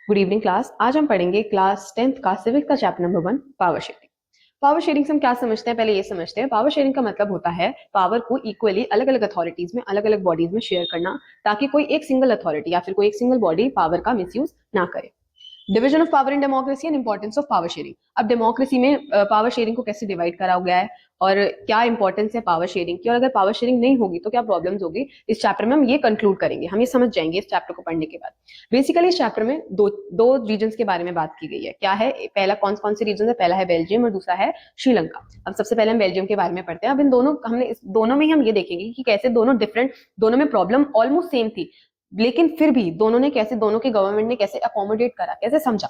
Good evening class. आज हम पढ़ेंगे क्लास 10th का सिविक्स का chapter number 1 power sharing. Power sharing से हम क्या समझते हैं, पहले ये समझते हैं। पावर शेयरिंग का मतलब होता है पावर को इक्वली अलग अलग अथॉरिटीज में, अलग अलग बॉडीज में शेयर करना, ताकि कोई एक सिंगल अथॉरिटी या फिर कोई एक सिंगल बॉडी पावर का मिसयूज ना करे। Division of power in democracy and importance of power sharing. अब डेमोक्रेसी में पावर शेयरिंग को कैसे डिवाइड करा गया है और क्या इंपॉर्टेंस है पावर शेयरिंग की, और अगर पावर शेयरिंग नहीं होगी तो क्या प्रॉब्लम्स होगी, इस चैप्टर में हम ये कंक्लूड करेंगे, हम ये समझ जाएंगे इस चैप्टर को पढ़ने के बाद। बेसिकली इस चैप्टर में दो रीजन्स के बारे में बात की गई है। क्या है, पहला कौन कौन से रीजन है, पहला है बेल्जियम और दूसरा है श्रीलंका। अब सबसे पहले हम बेल्जियम के बारे में पढ़ते हैं। अब इन दोनों हमने इस दोनों में ही हम ये देखेंगे कि कैसे दोनों डिफरेंट, दोनों में प्रॉब्लम ऑलमोस्ट सेम थी, लेकिन फिर भी दोनों ने कैसे, दोनों के गवर्नमेंट ने कैसे अकोमोडेट करा, कैसे समझा।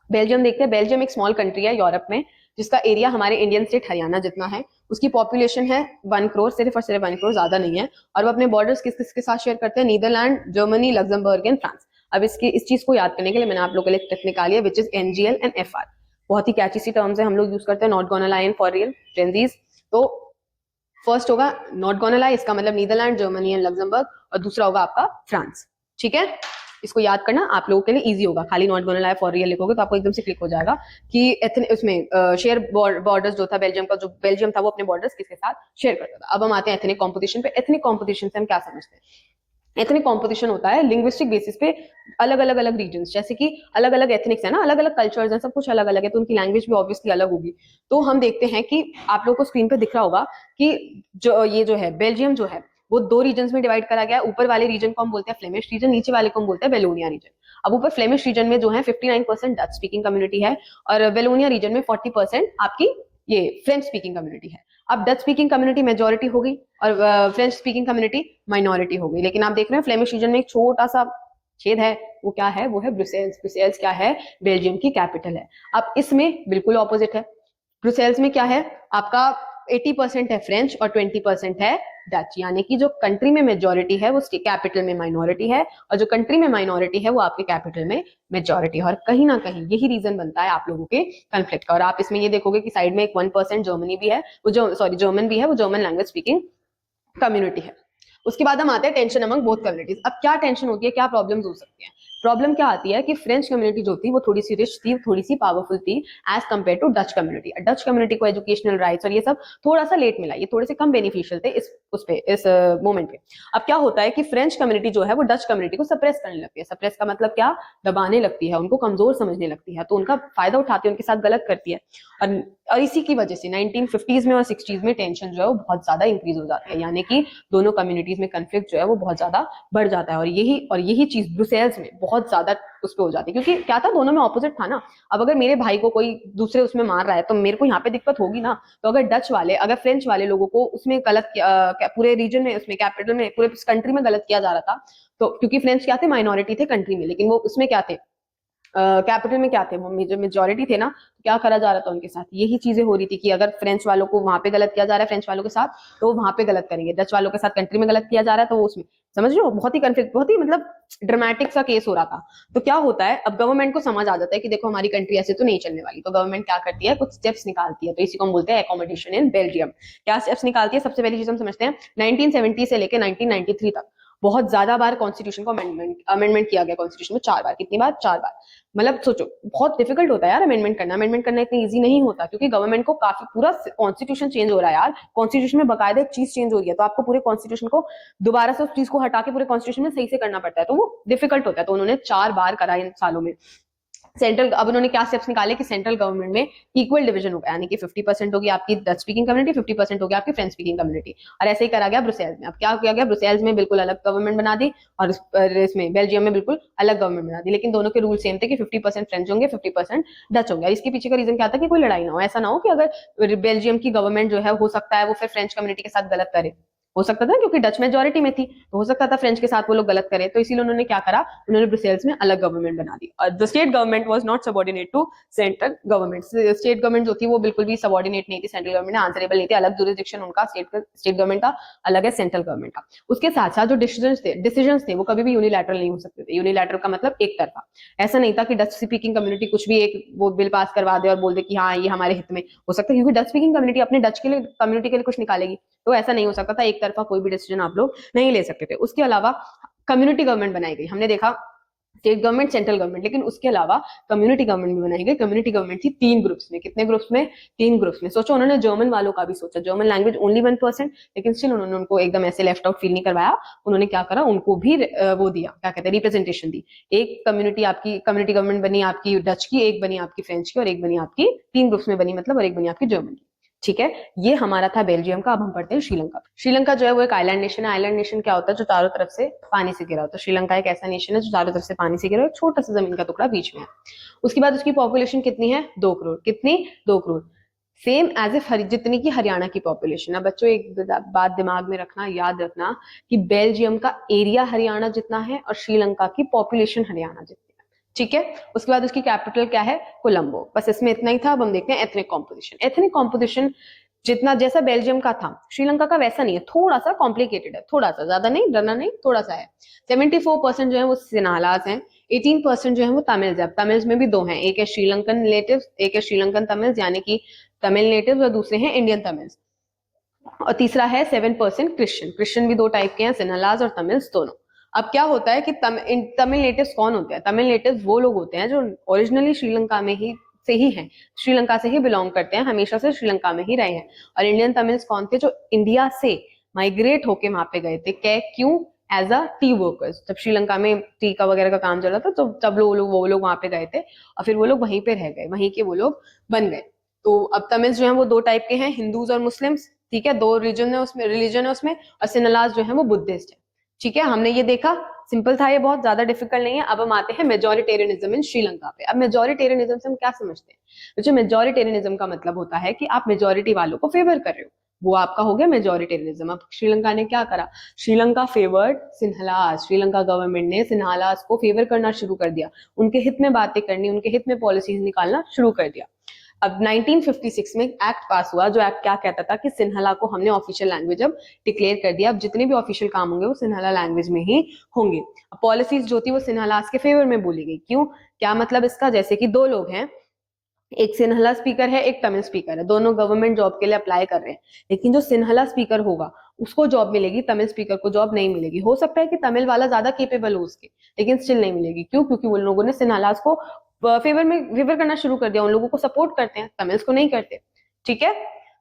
बेल्जियम देखते हैं। बेल्जियम एक स्मॉल कंट्री है यूरोप में, जिसका एरिया हमारे इंडियन स्टेट हरियाणा जितना है। उसकी पॉपुलेशन है 1 करोड़, सिर्फ और सिर्फ 1 करोड़, ज्यादा नहीं है। और वो अपने बॉर्डर्स किस किस के साथ शेयर करते हैं, Netherlands, Germany, Luxembourg and France. अब इस चीज को याद करने के लिए मैंने आप लोगों के लिए ट्रिक निकाली है, which is NGL and FR. बहुत ही कैची सी टर्म्स है, हम लोग यूज करते हैं। Not gonna lie and for real frenzies. तो फर्स्ट होगा नॉट गोना लाई, इसका मतलब नीदरलैंड, जर्मनी एंड लग्जमबर्ग, और दूसरा होगा आपका फ्रांस। ठीक है, इसको याद करना आप लोगों के लिए इजी होगा। खाली not gonna lie for real लिखोगे तो आपको एकदम से क्लिक हो जाएगा कि उसमें शेयर बॉर्डर्स जो था बेल्जियम का, जो बेल्जियम था वो अपने बॉर्डर्स किसके साथ शेयर करता था। अब हम आते हैं एथनिक कॉम्पोजिशन पे। एथनिक कॉम्पोजिशन से हम क्या समझते हैं। एथनिक कॉम्पोजिशन होता है लिंग्विस्टिक बेसिस पे अलग अलग अलग रीजन, जैसे कि अलग अलग एथनिक्स है ना, अलग अलग कल्चर्स हैं, सब कुछ अलग अलग है, तो उनकी लैंग्वेज भी ऑब्वियसली अलग होगी। तो हम देखते हैं कि आप लोगों को स्क्रीन पे दिख रहा होगा कि जो है बेल्जियम जो है वो 2 रीजन में डिवाइड करा गया है। ऊपर वाले रीजन को हम बोलते हैं फ्लेमिश रीजन, नीचे वाले को हम बोलते हैं वेलोनिया रीजन। अब ऊपर फ्लेमिश रीजन में जो है 59% डच स्पीकिंग कम्युनिटी है, और वेलोनिया रीजन में 40% आपकी ये फ्रेंच स्पीकिंग कम्युनिटी है। अब डच स्पीकिंग कम्युनिटी मेजोरिटी हो गई और फ्रेंच स्पीकिंग कम्युनिटी माइनॉरिटी हो गई। लेकिन आप देख रहे हैं फ्लेमिश रीजन में एक छोटा सा छेद है, वो क्या है, वो है ब्रुसेल्स। ब्रुसेल्स क्या है, बेल्जियम की कैपिटल है। अब इसमें बिल्कुल ऑपोजिट है। ब्रुसेल्स में क्या है आपका 80% है फ्रेंच और 20% है डच, यानी कि जो कंट्री में मेजोरिटी है वो कैपिटल में माइनॉरिटी है, और जो कंट्री में माइनॉरिटी है वो आपके कैपिटल में मेजोरिटी है। और कहीं ना कहीं यही रीजन बनता है आप लोगों के कन्फ्लिक्ट का। और आप इसमें ये देखोगे कि साइड में एक 1% जर्मनी भी है, वो जो जर्मन भी है, वो जर्मन लैंग्वेज स्पीकिंग कम्युनिटी है। उसके बाद हम आते हैं टेंशन अमंग बोथ कम्युनिटीज। अब क्या टेंशन होती है, क्या प्रॉब्लम्स हो सकती है। प्रॉब्लम क्या आती है कि फ्रेंच कम्युनिटी जो थी वो थोड़ी सी रिच थी, थोड़ी सी पावरफुल थी as compared to Dutch community. Dutch community को एजुकेशनल राइट्स और ये सब थोड़ा सा लेट मिला, ये थोड़े से कम बेनिफिशियल थे इस मोमेंट पे। अब क्या होता है कि फ्रेंच कम्युनिटी जो है वो डच कम्युनिटी को सप्रेस करने लगती है। सप्रेस का मतलब क्या, दबाने लगती है, उनको कमजोर समझने लगती है, तो उनका फायदा उठाती है, उनके साथ गलत करती है। और इसी की वजह से 1950s में और 60s में टेंशन जो है वो बहुत ज्यादा इंक्रीज हो जाती है, यानी कि दोनों कम्युनिटीज में कंफ्लिक्ट जो है वो बहुत ज्यादा बढ़ जाता है। और यही चीज ब्रुसेल्स में बहुत ज्यादा उस पर हो जाती है, क्योंकि क्या था, दोनों में ऑपोजिट था ना। अब अगर मेरे भाई को कोई दूसरे उसमें मार रहा है तो मेरे को यहाँ पे दिक्कत होगी ना। तो अगर डच वाले, अगर फ्रेंच वाले लोगों को उसमें गलत पूरे रीजन में, उसमें कैपिटल में, पूरे कंट्री में गलत किया जा रहा था, तो क्योंकि फ्रेंच क्या थे, माइनॉरिटी थे कंट्री में, लेकिन वो उसमें क्या थे, कैपिटल में क्या थे, वो मेजोरिटी थे ना। तो क्या करा जा रहा था उनके साथ, यही चीजें हो रही थी कि अगर फ्रेंच वालों को वहां पे गलत किया जा रहा है फ्रेंच वालों के साथ, तो वहां पे गलत करेंगे। डच वालों के साथ कंट्री में गलत किया जा रहा है तो वो उसमें, समझ रहे हो, बहुत ही कंफ्लिक्ट, बहुत ही मतलब ड्रामेटिक सा केस हो रहा था। तो क्या होता है, अब गवर्नमेंट को समझ आ जाता है कि देखो हमारी कंट्री ऐसे तो नहीं चलने वाली, तो गवर्नमेंट क्या करती है, कुछ स्टेप्स निकालती है। तो इसी को हम बोलते हैं एकोमोडेशन इन बेल्जियम। क्या स्टेप्स निकालती है, सबसे पहली चीज हम समझते हैं 1970 से लेकर 1993 तक बहुत ज्यादा बार कॉन्स्टिट्यूशन को अमेंडमेंट किया गया। कॉन्स्टिट्यूशन में 4 बार, कितनी बार, 4 बार। मतलब सोचो, बहुत डिफिकल्ट होता है यार अमेंडमेंट करना। अमेंडमेंट करना इतना इजी नहीं होता, क्योंकि गवर्नमेंट को काफी, पूरा कॉन्स्टिट्यूशन चेंज हो रहा है यार। कॉन्स्टिट्यूशन में बकायदा एक चीज चेंज हो रही है, तो आपको पूरे कॉन्स्टिट्यूशन को दोबारा से उस चीज को हटा के पूरे कॉन्स्टिट्यूशन में सही से करना पड़ता है, तो वो डिफिकल्ट होता है। तो उन्होंने 4 बार करा इन सालों में। सेंट्रल, अब उन्होंने क्या स्टेप्स निकाले कि सेंट्रल गवर्नमेंट में इक्वल डिवीजन होगा, यानी कि 50% होगी आपकी डच स्पीकिंग कम्युनिटी, 50% होगी आपकी फ्रेंच स्पीकिंग कम्युनिटी। और ऐसे ही करा गया ब्रुसेल्स में। अब क्या किया गया, ब्रुसेल्स में बिल्कुल अलग गवर्नमेंट बना दी, और इसमें बेल्जियम में बिल्कुल अलग गवर्नमेंट बना दी, लेकिन दोनों के रूल सेम थे कि 50% फ्रेंच होंगे, 50% डच होंगे। इसके पीछे का रीजन क्या था कि कोई लड़ाई ना हो, ऐसा ना हो कि अगर बेल्जियम की गवर्नमेंट जो है, हो सकता है वो फिर फ्रेंच कम्युनिटी के साथ गलत करे, हो सकता था, क्योंकि डच मेजोरिटी में थी, तो हो सकता था फ्रेंच के साथ वो लोग गलत करें। तो इसीलिए उन्होंने क्या करा, उन्होंने ब्रुसेल्स में अलग गवर्नमेंट बना दी। और the state government was not subordinate to central government. State government जो थी वो बिल्कुल भी सबऑर्डिनेट नहीं थी, सेंट्रल गवर्नमेंट आंसरेबल नहीं थी, अलग जुरिसडिक्शन उनका, स्टेट गवर्नमेंट का अलग है सेंट्रल गवर्नमेंट का। उसके साथ साथ जो डिसीजन थे वो कभी भी यूनिलैटरल नहीं हो सकते थे। यूनिलैटरल का मतलब एक तरफा। ऐसा नहीं था कि डच स्पीकिंग कम्युनिटी कुछ भी एक वो बिल पास करवा दे और बोल दे कि हाँ ये हमारे हित में हो सकता है, क्योंकि डच स्पीकिंग कम्युनिटी अपने डच के लिए, कम्युनिटी के लिए कुछ निकालेगी, तो ऐसा नहीं हो सकता था, एक तरफा कोई भी डिसीजन आप लोग नहीं ले सकते थे। उसके अलावा कम्युनिटी गवर्नमेंट बनाई गई। हमने देखा स्टेट गवर्नमेंट, सेंट्रल गवर्नमेंट, लेकिन उसके अलावा कम्युनिटी गवर्नमेंट भी बनाई गई। कम्युनिटी गवर्नमेंट थी 3 ग्रुप्स में। कितने ग्रुप्स में? 3 ग्रुप्स में। सोचो, उन्होंने जर्मन वालों का भी सोचा, जर्मन लैंग्वेज ओनली 1%, लेकिन स्टिल उन्होंने उनको एकदम ऐसे लेफ्ट आउट फील नहीं करवाया। उन्होंने क्या करा, उनको भी वो दिया, क्या कहते हैं, रिप्रेजेंटेशन दी। एक कम्युनिटी आपकी कम्युनिटी गवर्नमेंट बनी आपकी डच की, एक बनी आपकी फ्रेंच की, और एक बनी आपकी 3 ग्रुप्स में बनी मतलब, और एक बनी आपकी जर्मन की। ठीक है, ये हमारा था बेल्जियम का। अब हम पढ़ते हैं श्रीलंका। श्रीलंका जो है वो एक आइलैंड नेशन है। आइलैंड नेशन क्या होता है? जो चारों तरफ से पानी से घिरा होता है। श्रीलंका एक ऐसा नेशन है जो चारों तरफ से पानी से घिरा है, छोटा सा जमीन का टुकड़ा बीच में है। उसके बाद उसकी पॉपुलेशन कितनी है? 2 करोड़। कितनी? 2 करोड़। सेम एज ए जितनी की हरियाणा की पॉपुलेशन है। बच्चों एक बात दिमाग में रखना, याद रखना कि बेल्जियम का एरिया हरियाणा जितना है और श्रीलंका की पॉपुलेशन हरियाणा जितनी है। ठीक है, उसके बाद उसकी कैपिटल क्या है? कोलंबो। बस इसमें इतना ही था। अब हम देखते हैं एथनिक कॉम्पोजिशन। एथनिक कॉम्पोजिशन जितना जैसा बेल्जियम का था, श्रीलंका का वैसा नहीं है, थोड़ा सा कॉम्प्लिकेटेड है, थोड़ा सा, ज्यादा नहीं, डरना नहीं, थोड़ा सा है। 74% जो है वो सिन्हालास हैं, 18% जो है वो तमिल्स है। तमिल्स में भी 2 हैं, एक है श्रीलंकन नेटिव्स, एक है श्रीलंकन तमिल्स यानी कि तमिल नेटिव्स, और दूसरे हैं इंडियन तमिल्स। और तीसरा है 7% क्रिश्चियन। क्रिश्चियन भी 2 टाइप के हैं, सिन्हालास और तमिल्स दोनों। अब क्या होता है कि तमिल नेटिव्स कौन होते हैं? तमिल नेटिव्स वो लोग होते हैं जो ओरिजिनली श्रीलंका में ही से ही हैं, श्रीलंका से ही बिलोंग करते हैं, हमेशा से श्रीलंका में ही रहे हैं। और इंडियन तमिल्स कौन थे? जो इंडिया से माइग्रेट होके वहां पे गए थे। क्यों? As a T workers. जब श्रीलंका में टी का वगैरह का काम चल रहा था, तो तब वो लोग वहां पे गए थे, और फिर वो लोग वहीं पे रह गए, वहीं के वो लोग बन गए। तो अब तमिल्स जो है वो 2 टाइप के हैं, हिंदूज और मुस्लिम्स। ठीक है, 2 रिलीजन है उसमें, और सिन्हलास जो है वो बुद्धिस्ट है। ठीक है, हमने ये देखा, सिंपल था ये, बहुत ज्यादा डिफिकल्ट नहीं है। अब हम आते हैं मेजोरिटेरियनिज्म इन श्रीलंका पे। अब मेजोरिटेरियनिज्म से हम क्या समझते हैं? जो मेजोरिटेरियनिज्म का मतलब होता है कि आप मेजोरिटी वालों को फेवर कर रहे हो, वो आपका हो गया मेजोरिटेरियनिज्म। अब श्रीलंका ने क्या करा? श्रीलंका फेवर्ड सिन्हलास। श्रीलंका गवर्नमेंट ने सिन्हलास को फेवर करना शुरू कर दिया, उनके हित में बातें करनी, उनके हित में पॉलिसीज निकालना शुरू कर दिया। अब 1956 में एक्ट पास हुआ, जो एक्ट क्या कहता था कि सिन्हला को हमने ऑफिशियल लैंग्वेज अब डिक्लेयर कर दिया। अब जितने भी ऑफिशियल काम होंगे वो सिन्हला लैंग्वेज में ही होंगे। पॉलिसीज जो थी वो सिन्हलास के फेवर में बोली गई। क्यों? क्या मतलब इसका? जैसे कि 2 लोग हैं, एक सिन्हला स्पीकर है, एक तमिल स्पीकर है, दोनों गवर्नमेंट जॉब के लिए अप्लाई कर रहे हैं, लेकिन जो सिन्हला स्पीकर होगा उसको जॉब मिलेगी, तमिल स्पीकर को जॉब नहीं मिलेगी। हो सकता है कि तमिल वाला ज्यादा केपेबल हो उसके, लेकिन स्टिल नहीं मिलेगी। क्यों? क्योंकि उन लोगों ने सिन्हलास को फेवर करना शुरू कर दिया, उन लोगों को सपोर्ट करते हैं, तमिल्स को नहीं करते। ठीक है,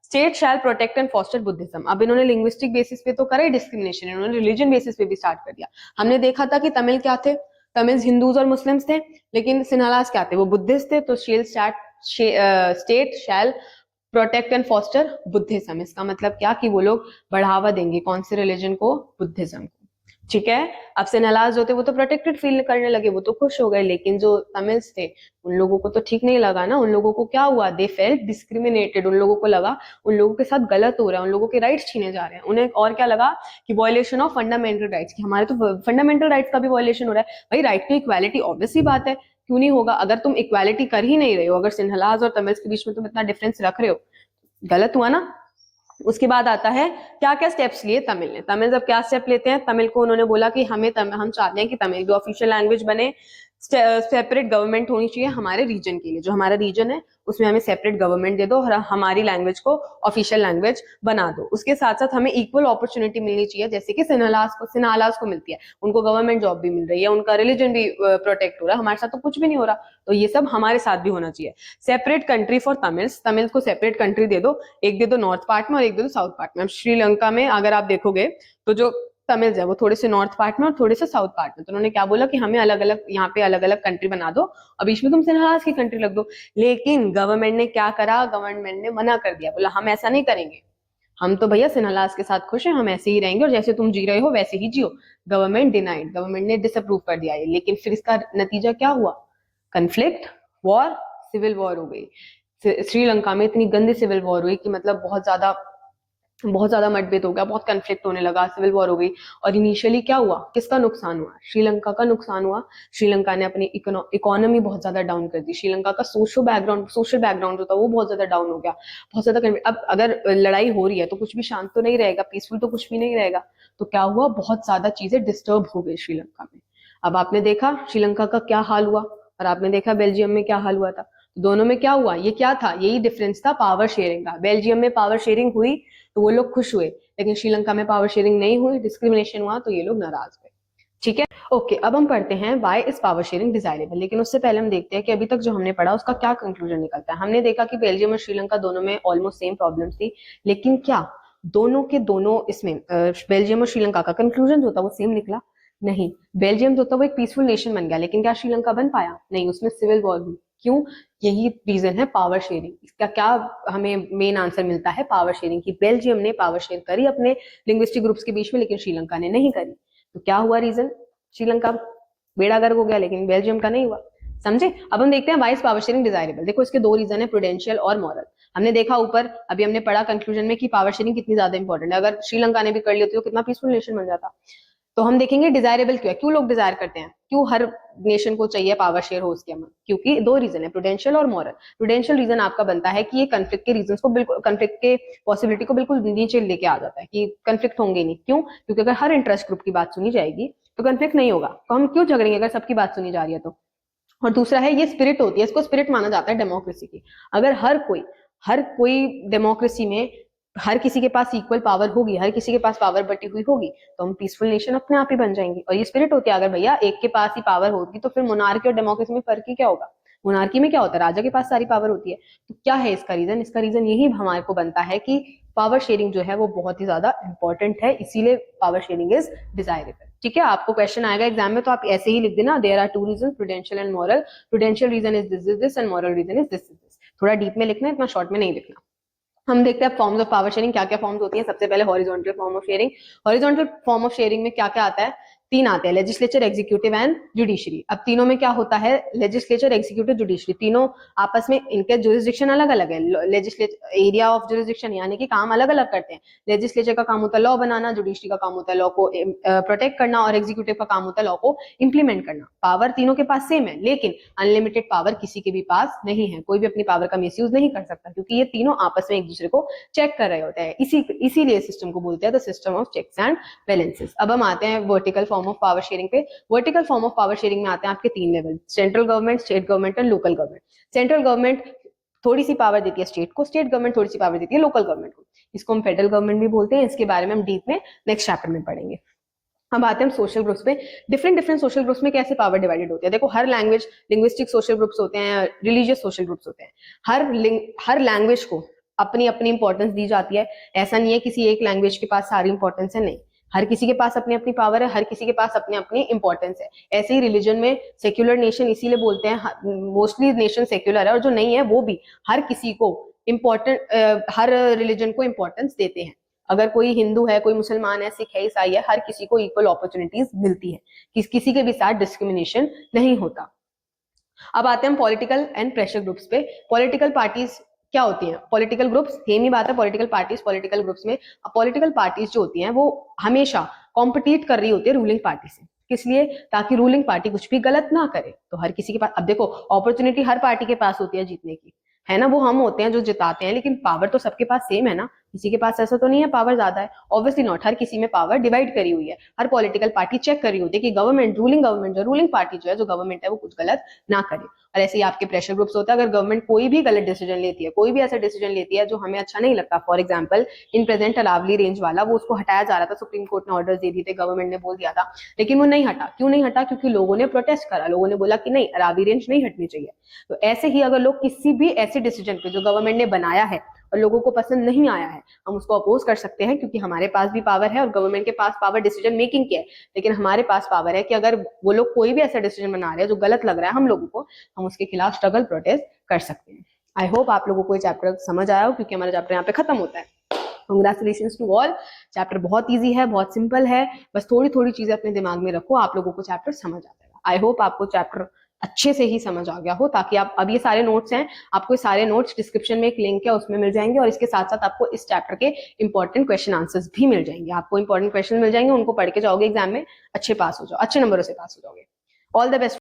state shall protect and foster Buddhism. अब इन्होंने लिंग्विस्टिक बेसिस पे तो करा डिस्क्रिमिनेशन, इन्होंने रिलीजन बेसिस पे भी स्टार्ट कर दिया। हमने देखा था कि तमिल क्या थे? तमिल्स हिंदूज और मुस्लिम्स थे, लेकिन सिन्हलास क्या थे? वो बुद्धिस्ट थे। तो state shall protect and foster Buddhism. इसका मतलब क्या? कि वो लोग बढ़ावा देंगे कौन से रिलीजन को? बुद्धिज्म को। ठीक है, अब सिन्हलास जो थे वो तो प्रोटेक्टेड फील करने लगे, वो तो खुश हो गए, लेकिन जो तमिल्स थे उन लोगों को तो ठीक नहीं लगा ना। उन लोगों को क्या हुआ? They felt discriminated. उन लोगों को लगा उन लोगों के साथ गलत हो रहा है, उन लोगों के राइट्स छीने जा रहे हैं। उन्हें और क्या लगा? कि वायलेशन ऑफ फंडामेंटल राइट्स, कि हमारे तो फंडामेंटल राइट्स का भी वायलेशन हो रहा है। भाई, राइट टू इक्वालिटी ऑब्वियस ही बात है, क्यों नहीं होगा? अगर तुम इक्वालिटी कर ही नहीं रहे हो, अगर सिन्हलास और तमिल्स के बीच में तुम इतना डिफरेंस रख रहे हो, गलत हुआ ना। उसके बाद आता है क्या क्या स्टेप्स लिए तमिल ने। तमिल जब क्या स्टेप लेते हैं? तमिल को उन्होंने बोला कि हम चाहते हैं कि तमिल भी ऑफिशियल लैंग्वेज बने, सेपरेट गवर्नमेंट होनी चाहिए हमारे रीजन के लिए। जो हमारा रीजन है उसमें हमें सेपरेट गवर्नमेंट दे दो और हमारी लैंग्वेज को ऑफिशियल लैंग्वेज बना दो। उसके साथ साथ हमें इक्वल अपॉर्चुनिटी मिलनी चाहिए, जैसे कि सिन्हालास को मिलती है। उनको गवर्नमेंट जॉब भी मिल रही है, उनका रिलीजन भी प्रोटेक्ट हो रहा है, हमारे साथ तो कुछ भी नहीं हो रहा, तो ये सब हमारे साथ भी होना चाहिए। Separate country for Tamils, Tamils को सेपरेट कंट्री दे दो, एक दे दो नॉर्थ पार्ट में और एक दे दो साउथ पार्ट में। अब श्रीलंका में अगर आप देखोगे तो जो तमिल्स है वो थोड़े से नॉर्थ पार्ट में और थोड़े से साउथ पार्ट में, तो उन्होंने क्या बोला कि हमें अलग अलग यहाँ पे अलग अलग कंट्री बना दो और बीच में तुम सिन्हालास की कंट्री रख दो। लेकिन गवर्नमेंट ने क्या करा? गवर्नमेंट ने मना कर दिया, बोला हम ऐसा नहीं करेंगे, हम तो भैया सिन्हालास के साथ खुश हैं, हम ऐसे ही रहेंगे और जैसे तुम जी रहे हो वैसे ही जियो। गवर्नमेंट डिनाइड, गवर्नमेंट ने डिसअप्रूव कर दिया ये। लेकिन फिर इसका नतीजा क्या हुआ? कन्फ्लिक्ट, वॉर, सिविल वॉर हो गई। श्रीलंका में इतनी गंदी सिविल वॉर हुई कि मतलब बहुत ज्यादा मतभेद हो गया, बहुत कन्फ्लिक्ट होने लगा, सिविल वॉर हो गई। और इनिशियली क्या हुआ? किसका नुकसान हुआ? श्रीलंका का नुकसान हुआ। श्रीलंका ने अपनी इकोनॉमी बहुत ज्यादा डाउन कर दी, श्रीलंका का सोशल बैकग्राउंड जो था वो बहुत ज्यादा डाउन हो गया, बहुत ज्यादा। अब अगर लड़ाई हो रही है तो कुछ भी शांत तो नहीं रहेगा, पीसफुल तो कुछ भी नहीं रहेगा। तो क्या हुआ? बहुत ज्यादा चीजें डिस्टर्ब हो गई श्रीलंका में। अब आपने देखा श्रीलंका का क्या हाल हुआ और आपने देखा बेल्जियम में क्या हाल हुआ था। दोनों में क्या हुआ? ये क्या था? यही डिफरेंस था, पावर शेयरिंग का। बेल्जियम में पावर शेयरिंग हुई तो वो लोग खुश हुए, लेकिन श्रीलंका में पावर शेयरिंग नहीं हुई, डिस्क्रिमिनेशन हुआ, तो ये लोग नाराज हुए। ठीक है। ओके, अब हम पढ़ते हैं why is power sharing desirable. लेकिन उससे पहले हम देखते हैं कि अभी तक जो हमने पढ़ा उसका क्या कंक्लूजन निकलता है। हमने देखा कि बेल्जियम और श्रीलंका दोनों में ऑलमोस्ट सेम प्रॉब्लम्स थी, लेकिन क्या दोनों के दोनों इसमें बेल्जियम और श्रीलंका का कंक्लूजन जो था वो सेम निकला? नहीं। बेल्जियम जो था वो एक पीसफुल नेशन बन गया, लेकिन क्या श्रीलंका बन पाया? नहीं, उसमें सिविल वॉर हुई। क्यों? यही रीजन है पावर शेयरिंग। इसका क्या हमें मेन आंसर मिलता है? पावर शेयरिंग की बेल्जियम ने पावर शेयर करी अपने लिंग्विस्टिक ग्रुप्स के बीच में, लेकिन श्रीलंका ने नहीं करी। तो क्या हुआ रीजन? श्रीलंका बेड़ा गर्क हो गया, लेकिन बेल्जियम का नहीं हुआ। समझे? अब हम देखते हैं वाइस पावर शेयरिंग डिजायरेबल। देखो इसके दो रीजन है, प्रूडेंशियल और मॉरल। हमने देखा ऊपर, अभी हमने पढ़ा कंक्लूजन में कि पावर शेयरिंग कितनी ज्यादा इंपॉर्टेंट है। अगर श्रीलंका ने भी कर ली होती तो कितना पीसफुल नेशन बन जाता। तो हम देखेंगे डिजायरेबल क्यों है, क्यों लोग डिजायर करते हैं, क्यों हर नेशन को चाहिए पावर शेयर हो उसके अंदर। क्योंकि दो रीजन है, प्रूडेंशियल और मॉरल। प्रूडेंशियल रीजन आपका बनता है कि ये कंफ्लिक्ट के रीजन को बिल्कुल, कंफ्लिक्ट के पॉसिबिलिटी को बिल्कुल नीचे लेके आ जाता है कि कंफ्लिक्ट होंगे नहीं। क्यों? क्योंकि अगर हर इंटरेस्ट ग्रुप की बात सुनी जाएगी तो कंफ्लिक्ट नहीं होगा। तो हम क्यों झगड़ेंगे अगर सबकी बात सुनी जा रही है तो। और दूसरा है, ये स्पिरिट होती है, इसको स्पिरिट माना जाता है डेमोक्रेसी की। अगर हर कोई डेमोक्रेसी में हर किसी के पास इक्वल पावर होगी, हर किसी के पास पावर बटी हुई होगी, तो हम पीसफुल नेशन अपने आप ही बन जाएंगे। और ये स्पिरिट होती है। अगर भैया एक के पास ही पावर होगी तो फिर मोनार्की और डेमोक्रेसी में फर्क ही क्या होगा? मोनार्की में क्या होता है? राजा के पास सारी पावर होती है। तो क्या है इसका रीजन? इसका रीजन यही हमारे को बनता है कि पावर शेयरिंग जो है वो बहुत ही ज्यादा इंपॉर्टेंट है, इसीलिए पावर शेयरिंग इज डिजायरेबल। ठीक है, आपको क्वेश्चन आएगा एग्जाम में तो आप ऐसे ही लिख देना, there are two reason, prudential and moral. Prudential reason is this and moral reason is this. थोड़ा डीप में लिखना है, इतना शॉर्ट में नहीं लिखना। हम देखते हैं फॉर्म्स ऑफ पावर शेयरिंग, क्या क्या फॉर्म्स होती हैं। सबसे पहले horizontal form of sharing. Horizontal form of sharing में क्या क्या आता है? तीन आते हैं, लेजिस्लेचर, एग्जीक्यूटिव एंड जुडिशरी। अब तीनों में क्या होता है? लेजिस्लेचर, एग्जीक्यूटिव, जुडिशरी, तीनों आपस में इनके जुरिस्डिक्शन अलग अलग है। लेजिस्लेचर एरिया ऑफ जुरिस्डिक्शन यानी कि काम अलग अलग करते हैं। लेजिस्लेचर का काम होता है लॉ बनाना, जुडिशरी का काम होता है लॉ को प्रोटेक्ट करना, और एग्जीक्यूटिव का काम होता है लॉ को इंप्लीमेंट करना। पावर तीनों के पास सेम है, लेकिन अनलिमिटेड पावर किसी के भी पास नहीं है। कोई भी अपनी पावर का मिसयूज नहीं कर सकता, क्योंकि ये तीनों आपस में एक दूसरे को चेक कर रहे होते हैं। इसीलिए सिस्टम को बोलते हैं the system of checks and balances. अब हम आते हैं vertical form of power sharing पे। Vertical form of power sharing में आते हैं आपके तीन level, central government, state government and local government. Central government थोड़ी सी पावर देती है स्टेट को, स्टेट गवर्नमेंट थोड़ी सी पावर देती है लोकल गवर्नमेंट को। इसको हम फेडरल गवर्नमेंट भी बोलते हैं। इसके बारे में हम डीप में नेक्स्ट चैप्टर में पढ़ेंगे। अब आते हैं सोशल ग्रुप्स पे। डिफरेंट डिफरेंट सोशल ग्रुप्स में कैसे पावर डिवाइडेड होती है। देखो, हर लैंग्वेज, लिंग्विस्टिक सोशल ग्रुप्स होते हैं, रिलीजियस सोशल ग्रुप्स होते हैं। हर लैंग्वेज को अपनी अपनी इंपॉर्टेंस दी जाती है। ऐसा नहीं है किसी एक लैंग्वेज के पास सारी इंपॉर्टेंस है, नहीं। हर किसी के पास अपनी अपनी पावर है, हर किसी के पास अपनी अपनी इंपॉर्टेंस है। ऐसे ही रिलीजन में सेक्युलर नेशन इसीलिए बोलते हैं, मोस्टली नेशन सेक्युलर है, और जो नहीं है वो भी हर किसी को इंपॉर्टेंट, हर रिलीजन को इंपॉर्टेंस देते हैं। अगर कोई हिंदू है, कोई मुसलमान है, सिख है, ईसाई है, हर किसी को इक्वल अपॉर्चुनिटीज मिलती है, किसी के भी साथ डिस्क्रिमिनेशन नहीं होता। अब आते हैं पॉलिटिकल एंड प्रेशर ग्रुप्स पे। पॉलिटिकल पार्टीज क्या होती हैं? पॉलिटिकल ग्रुप्स, सेम ही बात है, पॉलिटिकल पार्टीज, पॉलिटिकल ग्रुप्स में। पॉलिटिकल पार्टीज जो होती हैं वो हमेशा कॉम्पिटिट कर रही होती है रूलिंग पार्टी से। किस लिए? ताकि रूलिंग पार्टी कुछ भी गलत ना करे। तो हर किसी के पास, अब देखो, अपॉर्चुनिटी हर पार्टी के पास होती है जीतने की, है ना, वो हम होते हैं जो जिताते हैं, लेकिन पावर तो सबके पास सेम है ना। किसी के पास ऐसा तो नहीं है पावर ज्यादा है, ऑब्वियसली नॉट। हर किसी में पावर डिवाइड करी हुई है। हर पॉलिटिकल पार्टी चेक करी होती है कि गवर्नमेंट, रूलिंग पार्टी जो है, जो गवर्नमेंट है, वो कुछ गलत ना करे। और ऐसे ही आपके प्रेशर ग्रुप्स होता है। अगर गवर्नमेंट कोई भी गलत डिसीजन लेती है, कोई भी ऐसा डिसीजन लेती है जो हमें अच्छा नहीं लगता, for example in present Aravalli range वाला, वो उसको हटाया जा रहा था, सुप्रीम कोर्ट ने ऑर्डर दे दिए थे, गवर्नमेंट ने बोल दिया था, लेकिन वो नहीं हटा। क्यों नहीं हटा? क्योंकि लोगों ने प्रोटेस्ट करा, लोगों ने बोला कि नहीं, अरावली रेंज नहीं हटनी चाहिए। तो ऐसे ही अगर लोग किसी भी ऐसे डिसीजन पे जो गवर्नमेंट ने बनाया है और लोगों को पसंद नहीं आया है, हम उसको अपोज कर सकते हैं, क्योंकि हमारे पास भी पावर है और गवर्नमेंट के पास पावर डिसीजन मेकिंग की है। लेकिन हमारे पास पावर है कि अगर वो लोग कोई भी ऐसा डिसीजन बना रहे हैं जो गलत लग रहा है हम लोगों को, हम उसके खिलाफ स्ट्रगल, प्रोटेस्ट कर सकते हैं। आई होप आप लोगों को ये चैप्टर समझ आया हो, क्योंकि हमारा चैप्टर यहाँ पे खत्म होता है। Congratulations to all. चैप्टर बहुत इजी है, बहुत सिंपल है, बस थोड़ी थोड़ी चीजें अपने दिमाग में रखो, आप लोगों को चैप्टर समझ आ जाएगा। आई होप आपको चैप्टर अच्छे से ही समझ आ गया हो, ताकि आप, अब ये सारे नोट्स हैं, आपको ये सारे नोट्स डिस्क्रिप्शन में एक लिंक है उसमें मिल जाएंगे, और इसके साथ साथ आपको इस चैप्टर के इंपॉर्टेंट क्वेश्चन आंसर्स भी मिल जाएंगे। आपको इंपॉर्टेंट क्वेश्चन मिल जाएंगे, उनको पढ़ के जाओगे एग्जाम में, अच्छे पास हो जाओ, अच्छे नंबरों से पास हो जाओगे। All the best.